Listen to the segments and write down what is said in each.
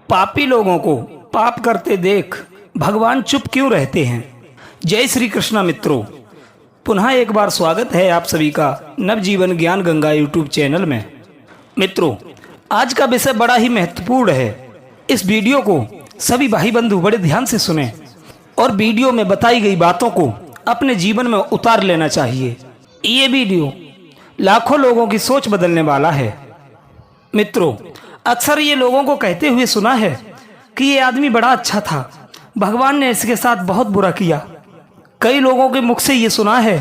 पापी लोगों को पाप करते देख भगवान चुप क्यों रहते हैं। जय श्री कृष्णा मित्रों, पुनः एक बार स्वागत है आप सभी का नवजीवन ज्ञान गंगा यूट्यूब चैनल में। मित्रों, आज का विषय बड़ा ही महत्वपूर्ण है। इस वीडियो को सभी भाई बंधु बड़े ध्यान से सुने और वीडियो में बताई गई बातों को अपने जीवन में उतार लेना चाहिए। ये वीडियो लाखों लोगों की सोच बदलने वाला है। मित्रों, अक्सर ये लोगों को कहते हुए सुना है कि ये आदमी बड़ा अच्छा था, भगवान ने इसके साथ बहुत बुरा किया। कई लोगों के मुख से ये सुना है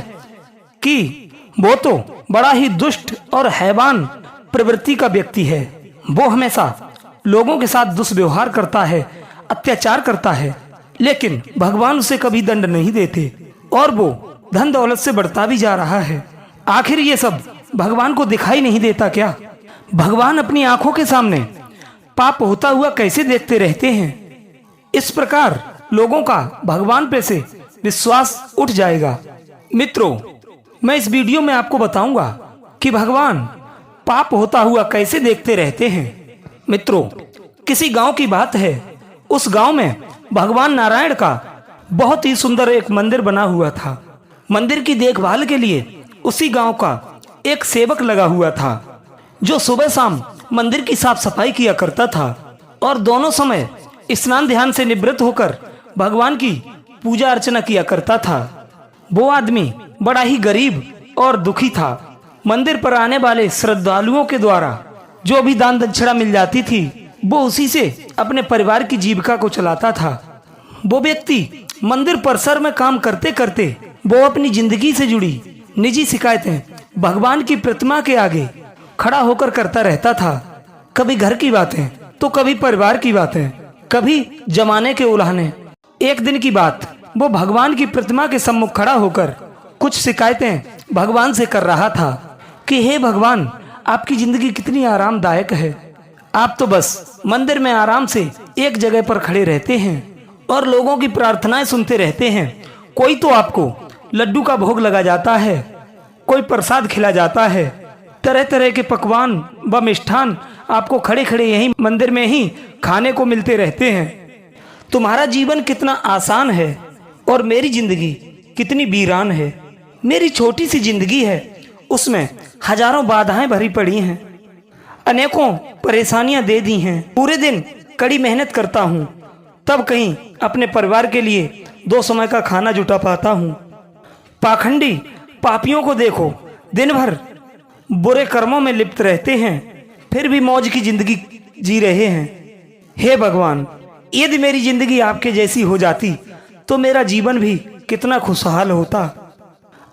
कि वो तो बड़ा ही दुष्ट और हैवान प्रवृत्ति का व्यक्ति है, वो हमेशा लोगों के साथ दुष्व्यवहार करता है, अत्याचार करता है, लेकिन भगवान उसे कभी दंड नहीं देते और वो धन दौलत से बढ़ता भी जा रहा है। आखिर ये सब भगवान को दिखाई नहीं देता क्या? भगवान अपनी आंखों के सामने पाप होता हुआ कैसे देखते रहते हैं? इस प्रकार लोगों का भगवान पे से विश्वास उठ जाएगा। मित्रों, मैं इस वीडियो में आपको बताऊंगा कि भगवान पाप होता हुआ कैसे देखते रहते हैं। मित्रों, किसी गांव की बात है। उस गांव में भगवान नारायण का बहुत ही सुंदर एक मंदिर बना हुआ था। मंदिर की देखभाल के लिए उसी गांव का एक सेवक लगा हुआ था जो सुबह शाम मंदिर की साफ सफाई किया करता था और दोनों समय स्नान ध्यान से निवृत्त होकर भगवान की पूजा अर्चना किया करता था। वो आदमी बड़ा ही गरीब और दुखी था। मंदिर पर आने वाले श्रद्धालुओं के द्वारा जो भी दान दक्षिणा मिल जाती थी वो उसी से अपने परिवार की जीविका को चलाता था। वो व्यक्ति मंदिर परिसर में काम करते करते वो अपनी जिंदगी से जुड़ी निजी शिकायतें भगवान की प्रतिमा के आगे खड़ा होकर करता रहता था। कभी घर की बातें तो कभी परिवार की बातें, कभी जमाने के उलाहने। एक दिन की बात, वो भगवान की प्रतिमा के सम्मुख खड़ा होकर कुछ शिकायतें भगवान से कर रहा था कि हे भगवान, आपकी जिंदगी कितनी आरामदायक है। आप तो बस मंदिर में आराम से एक जगह पर खड़े रहते हैं और लोगों की प्रार्थनाएं सुनते रहते हैं। कोई तो आपको लड्डू का भोग लगा जाता है, कोई प्रसाद खिला जाता है, तरह तरह के पकवान व मिष्ठान आपको खड़े खड़े यहीं मंदिर में ही खाने को मिलते रहते हैं। तुम्हारा जीवन कितना आसान है और मेरी जिंदगी कितनी वीरान है। मेरी छोटी सी जिंदगी है, उसमें हजारों बाधाएं भरी पड़ी हैं, अनेकों परेशानियां दे दी हैं। पूरे दिन कड़ी मेहनत करता हूँ, तब कहीं अपने परिवार के लिए 2 समय का खाना जुटा पाता हूँ। पाखंडी पापियों को देखो, दिन भर बुरे कर्मों में लिप्त रहते हैं, फिर भी मौज की जिंदगी जी रहे हैं। हे भगवान, यदि मेरी जिंदगी आपके जैसी हो जाती तो मेरा जीवन भी कितना खुशहाल होता।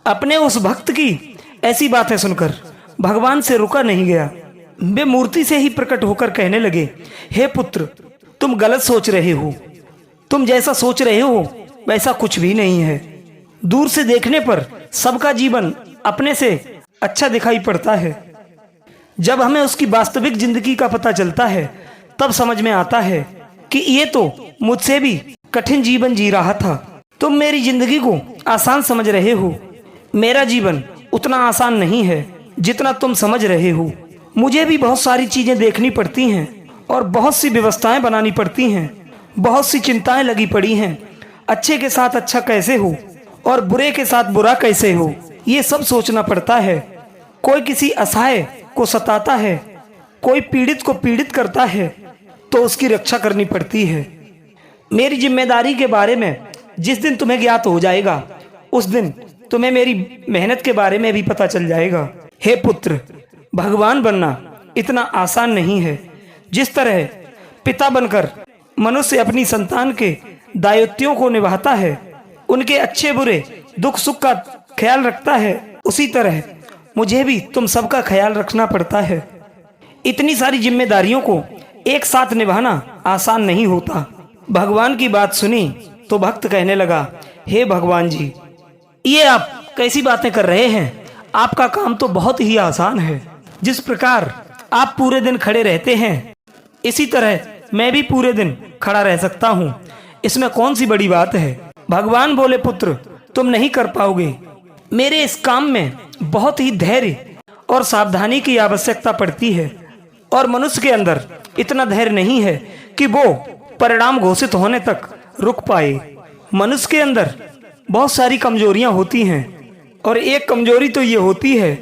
अपने उस भक्त की ऐसी बातें सुनकर भगवान से रुका नहीं गया। वे मूर्ति से ही प्रकट होकर कहने लगे, हे पुत्र, तुम गलत सोच रहे हो। तुम जैसा सोच रहे हो वैसा कुछ भी नहीं है। दूर से देखने पर सबका जीवन अपने से अच्छा दिखाई पड़ता है। जब हमें उसकी वास्तविक जिंदगी का पता चलता है तब समझ में आता है कि ये तो मुझसे भी कठिन जीवन जी रहा था। तुम मेरी जिंदगी को आसान समझ रहे हो, मेरा जीवन उतना आसान नहीं है जितना तुम समझ रहे हो। मुझे भी बहुत सारी चीजें देखनी पड़ती हैं और बहुत सी व्यवस्थाएं बनानी पड़ती हैं, बहुत सी चिंताएं लगी पड़ी हैं। अच्छे के साथ अच्छा कैसे हो और बुरे के साथ बुरा कैसे हो, ये सब सोचना पड़ता है। कोई किसी असहाय को सताता है, कोई पीड़ित को पीड़ित करता है तो उसकी रक्षा करनी पड़ती है। मेरी जिम्मेदारी के बारे में जिस दिन तुम्हें ज्ञात हो जाएगा उस दिन तुम्हें मेरी मेहनत के बारे में भी पता चल जाएगा। हे पुत्र, भगवान बनना इतना आसान नहीं है। जिस तरह पिता बनकर मनुष्य अपनी संतान के दायित्वों को निभाता है, उनके अच्छे बुरे दुख सुख का ख्याल रखता है, उसी तरह मुझे भी तुम सबका ख्याल रखना पड़ता है। इतनी सारी जिम्मेदारियों को एक साथ निभाना आसान नहीं होता। भगवान की बात सुनी तो भक्त कहने लगा, हे भगवान जी, ये आप कैसी बातें कर रहे हैं? आपका काम तो बहुत ही आसान है। जिस प्रकार आप पूरे दिन खड़े रहते हैं, इसी तरह मैं भी पूरे दिन खड़ा रह सकता हूँ। इसमें कौन सी बड़ी बात है? भगवान बोले, पुत्र, तुम नहीं कर पाओगे। मेरे इस काम में बहुत ही धैर्य और सावधानी की आवश्यकता पड़ती है और मनुष्य के अंदर इतना धैर्य नहीं है कि वो परिणाम घोषित होने तक रुक पाए। मनुष्य के अंदर बहुत सारी कमजोरियां होती हैं और एक कमजोरी तो ये होती है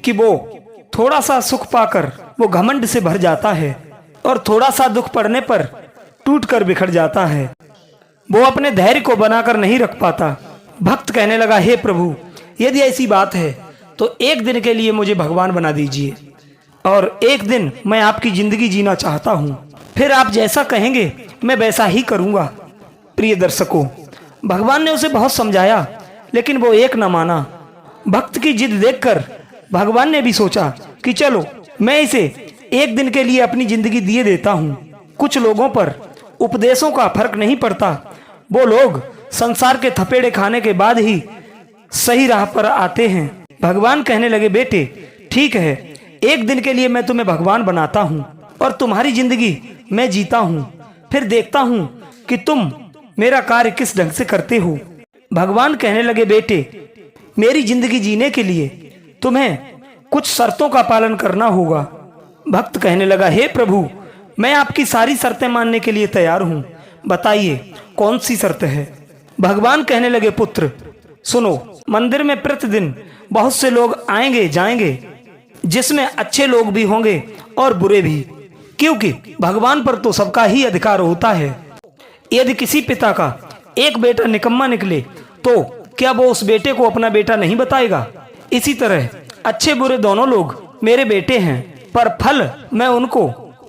कि वो थोड़ा सा सुख पाकर वो घमंड से भर जाता है और थोड़ा सा दुख पड़ने पर टूट कर बिखर जाता है। वो अपने धैर्य को बनाकर नहीं रख पाता। भक्त कहने लगा, हे प्रभु, यदि ऐसी बात है तो एक दिन के लिए मुझे भगवान बना दीजिए और एक दिन मैं आपकी जिंदगी जीना चाहता हूँ। फिर आप जैसा कहेंगे मैं वैसा ही करूँगा। प्रिय दर्शकों, भगवान ने उसे बहुत समझाया लेकिन वो एक न माना। भक्त की जिद देखकर भगवान ने भी सोचा कि चलो मैं इसे एक दिन के लिए अपनी जिंदगी दिए देता हूँ। कुछ लोगों पर उपदेशों का फर्क नहीं पड़ता। वो लोग संसार के थपेड़े खाने के बाद ही सही राह पर आते हैं। भगवान कहने लगे, बेटे ठीक है, एक दिन के लिए मैं तुम्हें भगवान बनाता हूँ और तुम्हारी जिंदगी मैं जीता हूँ। फिर देखता हूँ कि तुम मेरा कार्य किस ढंग से करते हो। भगवान कहने लगे, बेटे मेरी जिंदगी जीने के लिए तुम्हें कुछ शर्तों का पालन करना होगा। भक्त कहने लगा, हे प्रभु, मैं आपकी सारी शर्तें मानने के लिए तैयार हूँ, बताइए कौन सी शर्त है। भगवान कहने लगे, पुत्र सुनो, मंदिर में प्रतिदिन बहुत से लोग आएंगे जाएंगे, जिसमें अच्छे लोग भी होंगे और बुरे भी, क्योंकि भगवान पर तो सबका ही अधिकार होता है। यदि किसी पिता का एक बेटा निकम्मा निकले तो क्या वो उस बेटे को अपना बेटा नहीं बताएगा? इसी तरह अच्छे बुरे दोनों लोग मेरे बेटे हैं, पर फल मैं उनको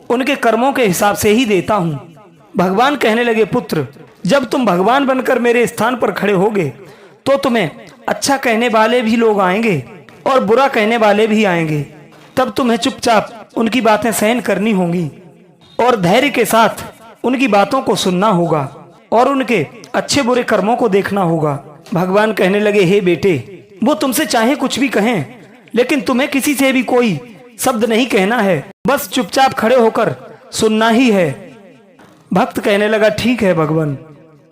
उनके कर्मों के हिसाब से ही देता हूँ। भगवान कहने लगे, पुत्र जब तुम भगवान बनकर मेरे स्थान पर खड़े होगे तो तुम्हें अच्छा कहने वाले भी लोग आएंगे और बुरा कहने वाले भी आएंगे। तब तुम्हें चुपचाप उनकी बातें सहन करनी होंगी और धैर्य के साथ उनकी बातों को सुनना होगा और उनके अच्छे बुरे कर्मों को देखना होगा। भगवान कहने लगे, हे बेटे, वो तुमसे चाहे कुछ भी कहें, लेकिन तुम्हें किसी से भी कोई शब्द नहीं कहना है, बस चुपचाप खड़े होकर सुनना ही है। भक्त कहने लगा, ठीक है भगवान,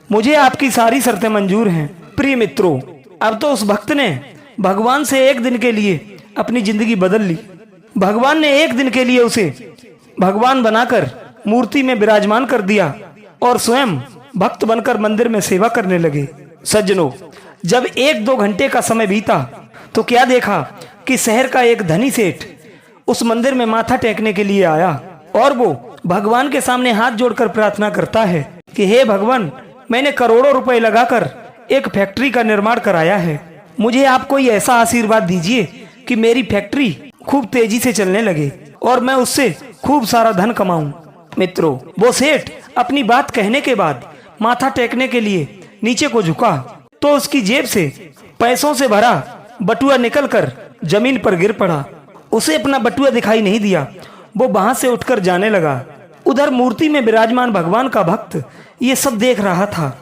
मुझे आपकी सारी शर्तें मंजूर हैं। प्रिय मित्रों, अब तो उस भक्त ने भगवान से एक दिन के लिए अपनी जिंदगी बदल ली। भगवान ने एक दिन के लिए उसे भगवान बनाकर मूर्ति में विराजमान कर दिया और स्वयं भक्त बनकर मंदिर में सेवा करने लगे। सज्जनों, जब 1-2 घंटे का समय बीता तो क्या देखा कि शहर का एक धनी सेठ उस मंदिर में माथा टेकने के लिए आया और वो भगवान के सामने हाथ जोड़कर प्रार्थना करता है कि हे भगवान, मैंने करोड़ों रुपए लगाकर एक फैक्ट्री का निर्माण कराया है, मुझे आप कोई ऐसा आशीर्वाद दीजिए कि मेरी फैक्ट्री खूब तेजी से चलने लगे और मैं उससे खूब सारा धन कमाऊं। मित्रों, वो सेठ अपनी बात कहने के बाद माथा टेकने के लिए नीचे को झुका तो उसकी जेब से पैसों से भरा बटुआ निकलकर जमीन पर गिर पड़ा। उसे अपना बटुआ दिखाई नहीं दिया। वो वहां से उठकर जाने लगा। उधर मूर्ति में विराजमान भगवान का भक्त ये सब देख रहा था।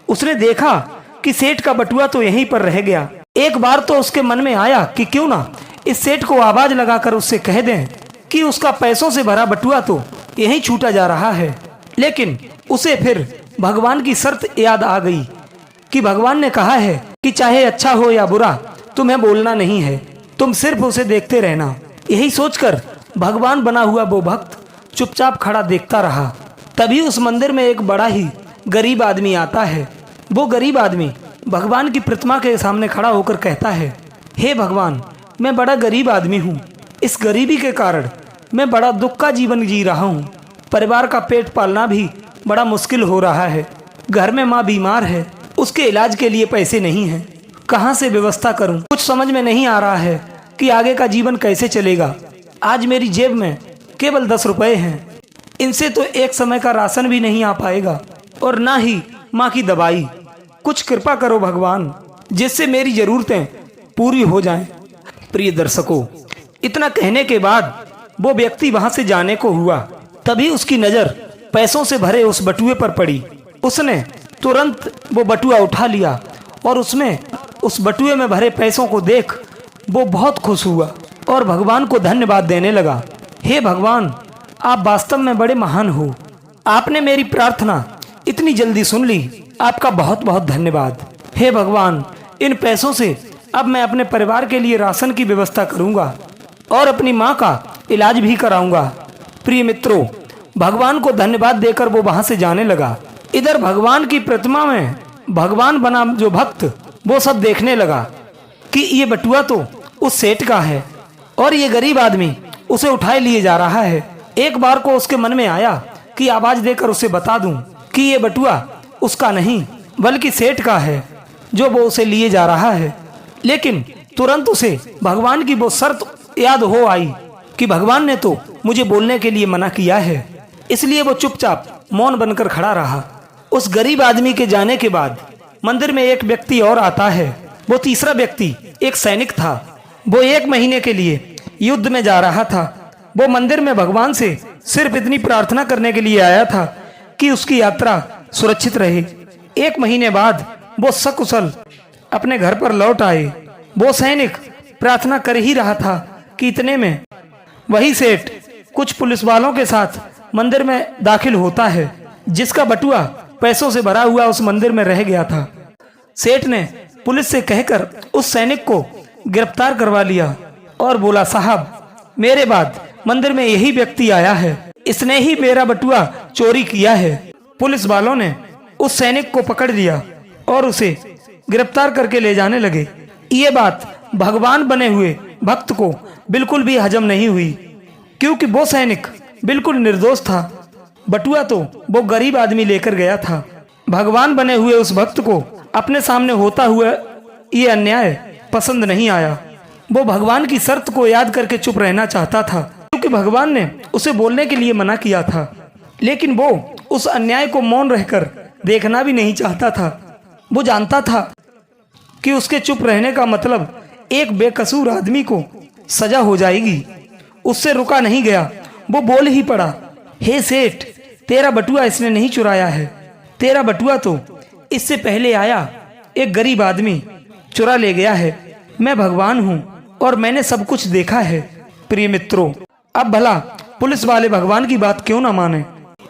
उसने देखा कि सेठ का बटुआ तो यहीं पर रह गया। एक बार तो उसके मन में आया कि क्यों ना इस सेठ को आवाज लगाकर उससे कह दें कि उसका पैसों से भरा बटुआ तो यहीं छूटा जा रहा है। लेकिन उसे फिर भगवान की शर्त याद आ गई कि भगवान ने कहा है कि चाहे अच्छा हो या बुरा तुम्हें बोलना नहीं है, तुम सिर्फ उसे देखते रहना। यही सोचकर भगवान बना हुआ वो भक्त चुपचाप खड़ा देखता रहा। तभी उस मंदिर में एक बड़ा ही गरीब आदमी आता है। वो गरीब आदमी भगवान की प्रतिमा के सामने खड़ा होकर कहता है, हे भगवान, मैं बड़ा गरीब आदमी हूँ। इस गरीबी के कारण मैं बड़ा दुख का जीवन जी रहा हूँ। परिवार का पेट पालना भी बड़ा मुश्किल हो रहा है। घर में माँ बीमार है, उसके इलाज के लिए पैसे नहीं हैं। कहाँ से व्यवस्था करूँ, कुछ समझ में नहीं आ रहा है कि आगे का जीवन कैसे चलेगा। आज मेरी जेब में केवल 10 रुपए हैं। इनसे तो एक समय का राशन भी नहीं आ पाएगा और ना ही माँ की दवाई। कुछ कृपा करो भगवान, जिससे मेरी जरूरतें पूरी हो जाएं। प्रिय दर्शकों, इतना कहने के बाद वो व्यक्ति वहां से जाने को हुआ। तभी उसकी नजर पैसों से भरे उस बटुए पर पड़ी। उसने तुरंत वो बटुआ उठा लिया और उसमें उस बटुए में भरे पैसों को देख वो बहुत खुश हुआ और भगवान को धन्यवाद देने लगा। हे भगवान, आप वास्तव में बड़े महान हो। आपने मेरी प्रार्थना इतनी जल्दी सुन ली, आपका बहुत बहुत धन्यवाद। हे भगवान, इन पैसों से अब मैं अपने परिवार के लिए राशन की व्यवस्था करूंगा और अपनी माँ का इलाज भी कराऊंगा। प्रिय मित्रों, भगवान को धन्यवाद देकर वो वहां से जाने लगा। इधर भगवान की प्रतिमा में भगवान बना जो भक्त वो सब देखने लगा कि ये बटुआ तो उस सेठ का है और ये गरीब आदमी उसे उठाए लिए जा रहा है। एक बार को उसके मन में आया कि आवाज देकर उसे बता दूं कि ये बटुआ उसका नहीं बल्कि सेठ का है जो वो उसे लिए जा रहा है। लेकिन तुरंत उसे भगवान की वो शर्त याद हो आई कि भगवान ने तो मुझे बोलने के लिए मना किया है, इसलिए वो चुपचाप मौन बनकर खड़ा रहा। उस गरीब आदमी के जाने के बाद मंदिर में एक व्यक्ति और आता है। वो तीसरा व्यक्ति एक सैनिक था। वो 1 महीने के लिए युद्ध में जा रहा था। वो मंदिर में भगवान से सिर्फ इतनी प्रार्थना करने के लिए आया था कि उसकी यात्रा सुरक्षित रहे। 1 महीने बाद वो सकुशल अपने घर पर लौट आए। वो सैनिक प्रार्थना कर ही रहा था कि इतने में वही सेठ कुछ पुलिस वालों के साथ मंदिर में दाखिल होता है, जिसका बटुआ पैसों से भरा हुआ उस मंदिर में रह गया था। सेठ ने पुलिस से कहकर उस सैनिक को गिरफ्तार करवा लिया और बोला, साहब मेरे बाद मंदिर में यही व्यक्ति आया है, इसने ही मेरा बटुआ चोरी किया है। पुलिस वालों ने उस सैनिक को पकड़ लिया और उसे गिरफ्तार करके ले जाने लगे। ये बात भगवान बने हुए भक्त को बिल्कुल भी हजम नहीं हुई, क्योंकि वो सैनिक बिल्कुल निर्दोष था। बटुआ तो वो गरीब आदमी लेकर गया था। भगवान बने हुए उस भक्त को अपने सामने होता हुआ ये अन्याय पसंद नहीं आया। वो भगवान की शर्त को याद करके चुप रहना चाहता था, क्योंकि भगवान ने उसे बोलने के लिए मना किया था। लेकिन वो उस अन्याय को मौन रहकर देखना भी नहीं चाहता था। वो जानता था कि उसके चुप रहने का मतलब एक बेकसूर आदमी को सजा हो जाएगी। उससे रुका नहीं गया, वो बोल ही पड़ा, हे सेठ, तेरा बटुआ इसने नहीं चुराया है। तेरा बटुआ तो इससे पहले आया एक गरीब आदमी चुरा ले गया है। मैं भगवान हूँ और मैंने सब कुछ देखा है। प्रिय मित्रों, अब भला पुलिस वाले भगवान की बात क्यों ना माने।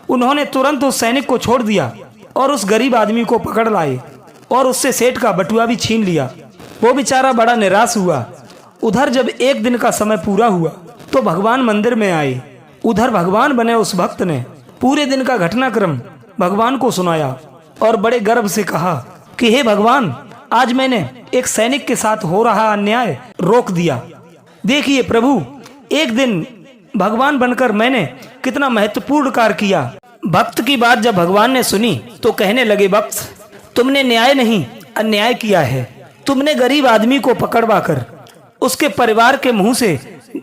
उन्होंने तुरंत उस सैनिक को छोड़ दिया और उस गरीब आदमी को पकड़ लाए और उससे सेठ का बटुआ भी छीन लिया। वो बेचारा बड़ा निराश हुआ। उधर जब 1 दिन का समय पूरा हुआ तो भगवान मंदिर में आए। उधर भगवान बने उस भक्त ने पूरे दिन का घटनाक्रम भगवान को सुनाया और बड़े गर्व से कहा कि हे भगवान, आज मैंने एक सैनिक के साथ हो रहा अन्याय रोक दिया। देखिए प्रभु, एक दिन भगवान बनकर मैंने कितना महत्वपूर्ण कार्य किया। भक्त की बात जब भगवान ने सुनी तो कहने लगे, भक्त, तुमने न्याय नहीं अन्याय किया है। तुमने गरीब आदमी को पकड़वा कर उसके परिवार के मुंह से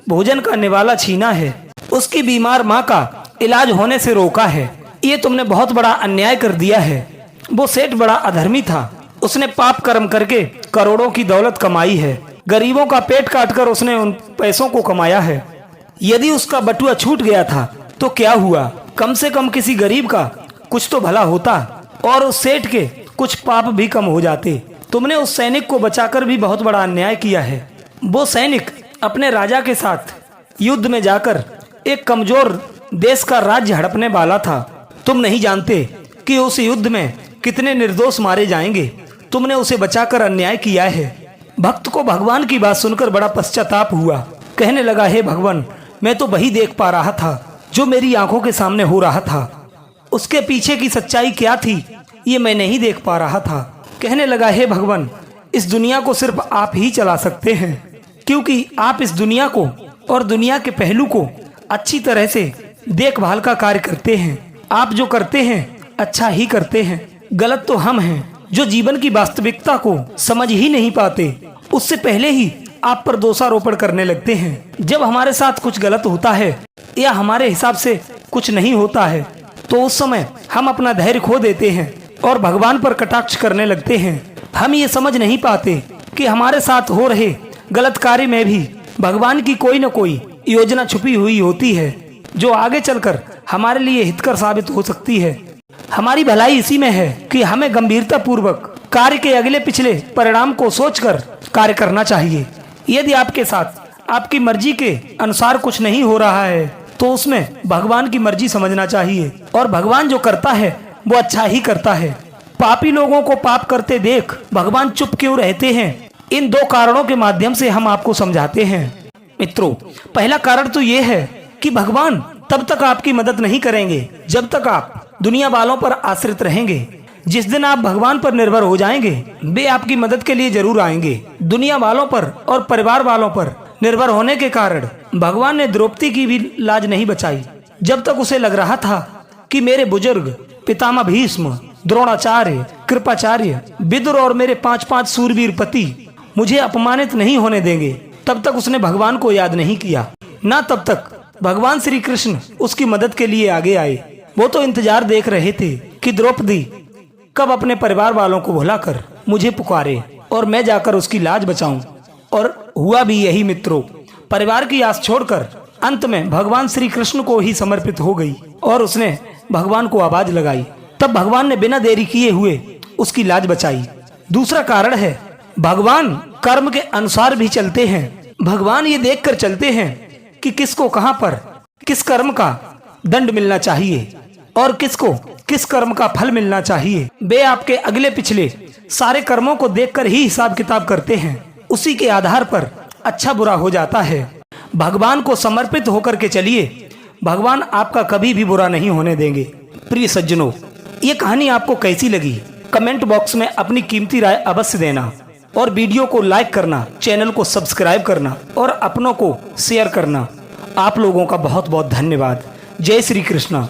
भोजन का निवाला छीना है, उसकी बीमार माँ का इलाज होने से रोका है। ये तुमने बहुत बड़ा अन्याय कर दिया है। वो सेठ बड़ा अधर्मी था। उसने पाप कर्म करके करोड़ों की दौलत कमाई है। गरीबों का पेट काटकर उसने उन पैसों को कमाया है। यदि उसका बटुआ छूट गया था तो क्या हुआ, कम से कम किसी गरीब का कुछ तो भला होता और उस सेठ के कुछ पाप भी कम हो जाते। तुमने उस सैनिक को बचाकर भी बहुत बड़ा अन्याय किया है। वो सैनिक अपने राजा के साथ युद्ध में जाकर एक कमजोर देश का राज्य हड़पने वाला था। तुम नहीं जानते कि उस युद्ध में कितने निर्दोष मारे जाएंगे। तुमने उसे बचाकर अन्याय किया है। भक्त को भगवान की बात सुनकर बड़ा पश्चाताप हुआ। कहने लगा, हे भगवान, मैं तो वही देख पा रहा था जो मेरी आंखों के सामने हो रहा था। उसके पीछे की सच्चाई क्या थी ये मैं नहीं देख पा रहा था। कहने लगा, हे भगवान, इस दुनिया को सिर्फ आप ही चला सकते हैं, क्योंकि आप इस दुनिया को और दुनिया के पहलू को अच्छी तरह से देखभाल का कार्य करते हैं। आप जो करते हैं अच्छा ही करते हैं। गलत तो हम हैं जो जीवन की वास्तविकता को समझ ही नहीं पाते। उससे पहले ही आप पर दोषारोपण करने लगते हैं। जब हमारे साथ कुछ गलत होता है या हमारे हिसाब से कुछ नहीं होता है तो उस समय हम अपना धैर्य खो देते हैं और भगवान पर कटाक्ष करने लगते हैं। हम ये समझ नहीं पाते कि हमारे साथ हो रहे गलत कार्य में भी भगवान की कोई न कोई योजना छुपी हुई होती है जो आगे चलकर हमारे लिए हितकर साबित हो सकती है। हमारी भलाई इसी में है कि हमें गंभीरता पूर्वक कार्य के अगले पिछले परिणाम को सोचकर कार्य करना चाहिए। यदि आपके साथ आपकी मर्जी के अनुसार कुछ नहीं हो रहा है तो उसमें भगवान की मर्जी समझना चाहिए, और भगवान जो करता है वो अच्छा ही करता है। पापी लोगों को पाप करते देख भगवान चुप क्यों रहते हैं, इन 2 कारणों के माध्यम से हम आपको समझाते हैं। मित्रों, पहला कारण तो ये है कि भगवान तब तक आपकी मदद नहीं करेंगे जब तक आप दुनिया वालों पर आश्रित रहेंगे। जिस दिन आप भगवान पर निर्भर हो जाएंगे, वे आपकी मदद के लिए जरूर आएंगे। दुनिया वालों पर और परिवार वालों पर निर्भर होने के कारण भगवान ने द्रौपदी की भी लाज नहीं बचाई। जब तक उसे लग रहा था कि मेरे बुजुर्ग पितामह भीष्म, द्रोणाचार्य, कृपाचार्य, विदुर और मेरे 5 सूरवीर पति मुझे अपमानित नहीं होने देंगे, तब तक उसने भगवान को याद नहीं किया। ना तब तक भगवान श्री कृष्ण उसकी मदद के लिए आगे आए। वो तो इंतजार देख रहे थे कि द्रौपदी कब अपने परिवार वालों को भुलाकर मुझे पुकारे और मैं जाकर उसकी लाज बचाऊं। और हुआ भी यही मित्रों। परिवार की आस छोड़कर अंत में भगवान श्री कृष्ण को ही समर्पित हो गई और उसने भगवान को आवाज लगाई। तब भगवान ने बिना देरी किए हुए उसकी लाज बचाई। दूसरा कारण है, भगवान कर्म के अनुसार भी चलते हैं। भगवान ये देखकर चलते हैं कि किसको कहां पर किस कर्म का दंड मिलना चाहिए और किसको किस कर्म का फल मिलना चाहिए। वे आपके अगले पिछले सारे कर्मों को देखकर ही हिसाब किताब करते हैं। उसी के आधार पर अच्छा बुरा हो जाता है। भगवान को समर्पित होकर के चलिए, भगवान आपका कभी भी बुरा नहीं होने देंगे। प्रिय सज्जनों, ये कहानी आपको कैसी लगी कमेंट बॉक्स में अपनी कीमती राय अवश्य देना और वीडियो को लाइक करना, चैनल को सब्सक्राइब करना और अपनों को शेयर करना। आप लोगों का बहुत बहुत धन्यवाद। जय श्री कृष्ण।